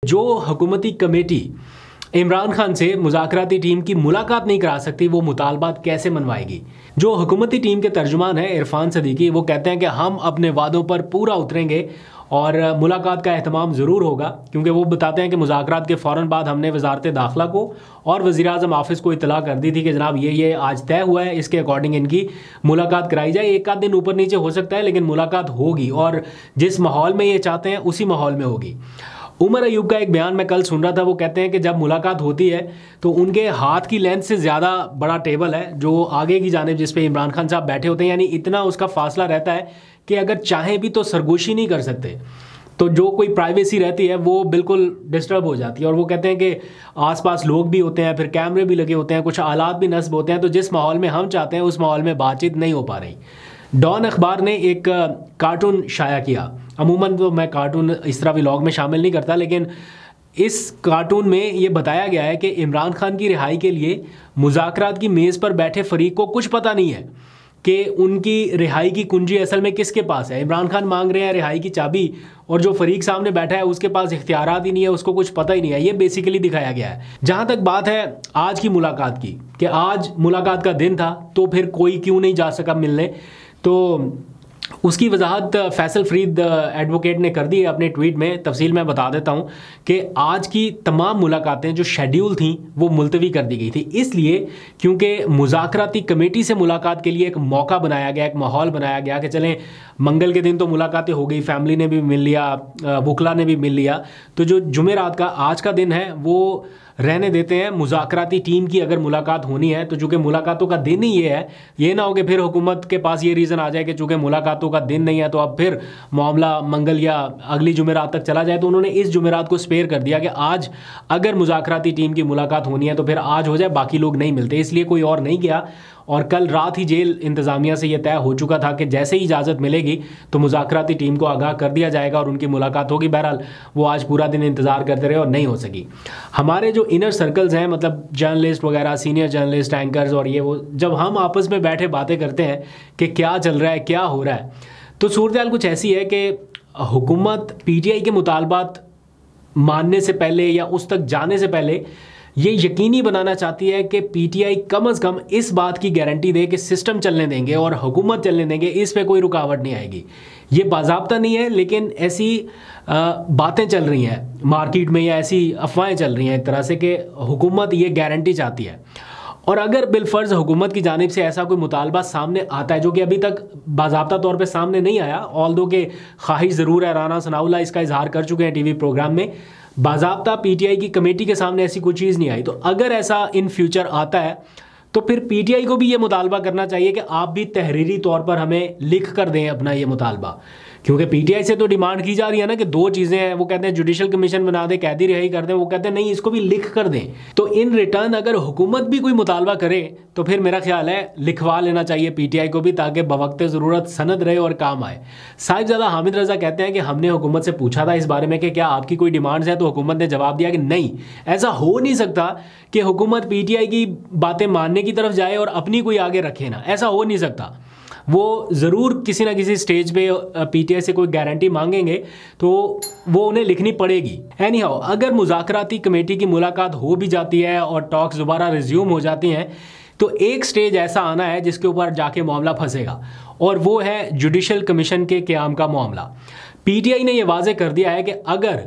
जो हुकूमती कमेटी इमरान खान से मुज़ाकराती टीम की मुलाकात नहीं करा सकती, वो मुतालबात कैसे मनवाएगी। जो हुकूमती टीम के तर्जुमान है इरफान सदीकी, वो कहते हैं कि हम अपने वादों पर पूरा उतरेंगे और मुलाकात का एहतमाम ज़रूर होगा, क्योंकि वो बताते हैं कि मुज़ाकरात के फ़ौरन बाद हमने वजारत दाखिला को और वज़ीर-ए-आज़म ऑफिस को इत्तला कर दी थी कि जनाब ये आज तय हुआ है, इसके अकॉर्डिंग इनकी मुलाकात कराई जाए। एक आध दिन ऊपर नीचे हो सकता है, लेकिन मुलाकात होगी और जिस माहौल में ये चाहते हैं उसी माहौल में होगी। उमर अयूब का एक बयान मैं कल सुन रहा था, वो कहते हैं कि जब मुलाकात होती है तो उनके हाथ की लेंथ से ज़्यादा बड़ा टेबल है जो आगे की जानिब जिस पे इमरान खान साहब बैठे होते हैं, यानी इतना उसका फासला रहता है कि अगर चाहें भी तो सरगोशी नहीं कर सकते। तो जो कोई प्राइवेसी रहती है वो बिल्कुल डिस्टर्ब हो जाती है। और वो कहते हैं कि आसपास लोग भी होते हैं, फिर कैमरे भी लगे होते हैं, कुछ आलात भी नस्ब होते हैं, तो जिस माहौल में हम चाहते हैं उस माहौल में बातचीत नहीं हो पा रही। डॉन अखबार ने एक कार्टून शाया किया। अमूमन तो मैं कार्टून इस तरह व्लॉग में शामिल नहीं करता, लेकिन इस कार्टून में ये बताया गया है कि इमरान खान की रिहाई के लिए मुज़ाकरात की मेज़ पर बैठे फरीक को कुछ पता नहीं है कि उनकी रिहाई की कुंजी असल में किसके पास है। इमरान खान मांग रहे हैं रिहाई की चाबी और जो फरीक सामने बैठा है उसके पास इख्तियारात ही नहीं है, उसको कुछ पता ही नहीं है। ये बेसिकली दिखाया गया है। जहाँ तक बात है आज की मुलाकात की कि आज मुलाकात का दिन था तो फिर कोई क्यों नहीं जा सका मिलने, तो उसकी वजाहत फैसल फरीद एडवोकेट ने कर दी है अपने ट्वीट में। तफसील मैं बता देता हूँ कि आज की तमाम मुलाकातें जो शेड्यूल थीं वो मुलतवी कर दी गई थी, इसलिए क्योंकि मुज़ाकराती कमेटी से मुलाकात के लिए एक मौका बनाया गया, एक माहौल बनाया गया कि चलें मंगल के दिन तो मुलाकातें हो गई, फैमिली ने भी मिल लिया, वकला ने भी मिल लिया, तो जो जुमेरात का आज का दिन है वो रहने देते हैं। मुज़ाकराती टीम की अगर मुलाकात होनी है तो चूँकि मुलाकातों का दिन ही ये है, ये ना हो कि फिर हुकूमत के पास ये रीज़न आ जाए कि चूँकि मुलाकातों का दिन नहीं है तो अब फिर मामला मंगल या अगली जुमेरात तक चला जाए। तो उन्होंने इस जुमेरात को स्पेयर कर दिया कि आज अगर मुज़ाकराती टीम की मुलाकात होनी है तो फिर आज हो जाए, बाकी लोग नहीं मिलते, इसलिए कोई और नहीं गया। और कल रात ही जेल इंतज़ामिया से यह तय हो चुका था कि जैसे ही इजाज़त मिलेगी तो मुज़ाकराती टीम को आगाह कर दिया जाएगा और उनकी मुलाकात होगी। बहरहाल वो आज पूरा दिन इंतज़ार करते रहे और नहीं हो सकी। हमारे जो इनर सर्कल्स हैं, मतलब जर्नलिस्ट वगैरह, सीनियर जर्नलिस्ट, एंकर्स और ये वो, जब हम आपस में बैठे बातें करते हैं कि क्या चल रहा है, क्या हो रहा है, तो सूरत हाल कुछ ऐसी है कि हुकूमत PTI के मुतालबात मानने से पहले या उस तक जाने से पहले ये यकीनी बनाना चाहती है कि PTI कम अज़ कम इस बात की गारंटी दे कि सिस्टम चलने देंगे और हुकूमत चलने देंगे, इस पे कोई रुकावट नहीं आएगी। ये बाज़ाब्ता नहीं है, लेकिन ऐसी बातें चल रही हैं मार्केट में या ऐसी अफवाहें चल रही हैं एक तरह से कि हुकूमत ये गारंटी चाहती है। और अगर बिलफर्ज हुकूमत की जानिब से ऐसा कोई मुतालबा सामने आता है, जो कि अभी तक बाज़ाब्ता तौर पे सामने नहीं आया, ऑल्दो के ख्वाहिश ज़रूर है, राना सनाउल्लाह इसका इजहार कर चुके हैं टीवी प्रोग्राम में, बाज़ाब्ता PTI की कमेटी के सामने ऐसी कोई चीज़ नहीं आई। तो अगर ऐसा इन फ्यूचर आता है तो फिर PTI को भी ये मुतालबा करना चाहिए कि आप भी तहरीरी तौर पर हमें लिख कर दें अपना ये मुतालबा, क्योंकि PTI से तो डिमांड की जा रही है ना कि दो चीज़ें हैं। वो कहते हैं जुडिशल कमीशन बना दे, कैदी रिहाई कर दें, वो कहते हैं नहीं, इसको भी लिख कर दें। तो इन रिटर्न अगर हुकूमत भी कोई मुतालबा करे तो फिर मेरा ख्याल है लिखवा लेना चाहिए PTI को भी, ताकि बवक्त ज़रूरत सनद रहे और काम आए। साहिबजादा हामिद रज़ा कहते हैं कि हमने हुकूमत से पूछा था इस बारे में कि क्या आपकी कोई डिमांड्स है, तो हुकूमत ने जवाब दिया कि नहीं, ऐसा हो नहीं सकता कि हुकूमत PTI की बातें मानने की तरफ जाए और अपनी कोई आगे रखे ना, ऐसा हो नहीं सकता। वो ज़रूर किसी ना किसी स्टेज पे PTI से कोई गारंटी मांगेंगे तो वो उन्हें लिखनी पड़ेगी। एनी हाउ, अगर मुज़ाकराती कमेटी की मुलाकात हो भी जाती है और टॉक्स दोबारा रिज्यूम हो जाती हैं तो एक स्टेज ऐसा आना है जिसके ऊपर जाके मामला फंसेगा, और वो है जुडिशल कमीशन के क़याम का मामला। PTI ने यह वाज़े कर दिया है कि अगर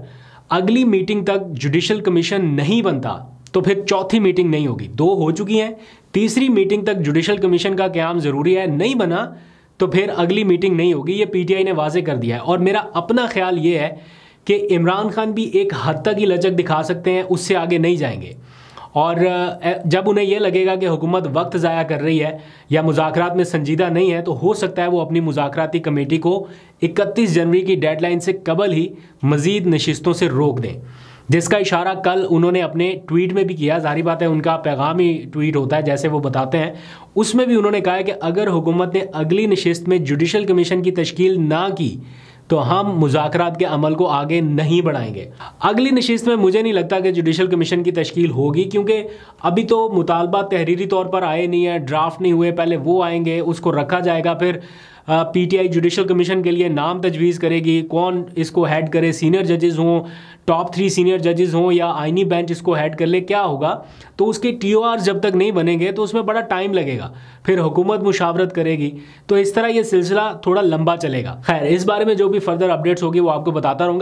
अगली मीटिंग तक जुडिशल कमीशन नहीं बनता तो फिर चौथी मीटिंग नहीं होगी। 2 हो चुकी हैं, तीसरी मीटिंग तक जुडिशल कमीशन का क़याम ज़रूरी है, नहीं बना तो फिर अगली मीटिंग नहीं होगी। ये PTI ने वाज़े कर दिया है। और मेरा अपना ख्याल ये है कि इमरान खान भी एक हद तक ही लचक दिखा सकते हैं, उससे आगे नहीं जाएंगे। और जब उन्हें यह लगेगा कि हुकूमत वक्त ज़ाया कर रही है या मुज़ाकरात में संजीदा नहीं है, तो हो सकता है वो अपनी मुज़ाकराती कमेटी को 31 जनवरी की डेडलाइन से कबल ही मज़ीद नशिस्तों से रोक दें, जिसका इशारा कल उन्होंने अपने ट्वीट में भी किया। जाहिर बात है उनका पैगाम ही ट्वीट होता है जैसे वो बताते हैं। उसमें भी उन्होंने कहा है कि अगर हुकूमत ने अगली नशिस्त में जुडिशल कमीशन की तश्कील ना की तो हम मुज़ाकरात के अमल को आगे नहीं बढ़ाएंगे। अगली नशिस्त में मुझे नहीं लगता कि जुडिशल कमीशन की तश्कील होगी, क्योंकि अभी तो मुतालबा तहरीरी तौर पर आए नहीं है, ड्राफ्ट नहीं हुए, पहले वो आएंगे, उसको रखा जाएगा, फिर पीटीआई जुडिशल कमीशन के लिए नाम तजवीज़ करेगी, कौन इसको हेड करे, सीनियर जजेस हों, टॉप 3 सीनियर जजेस हों या आईनी बेंच इसको हेड कर ले, क्या होगा? तो उसके टीओआर जब तक नहीं बनेंगे तो उसमें बड़ा टाइम लगेगा, फिर हुकूमत मुशावरत करेगी, तो इस तरह ये सिलसिला थोड़ा लंबा चलेगा। खैर, इस बारे में जो भी फर्दर अपडेट्स होगी वो आपको बताता रहूँगा।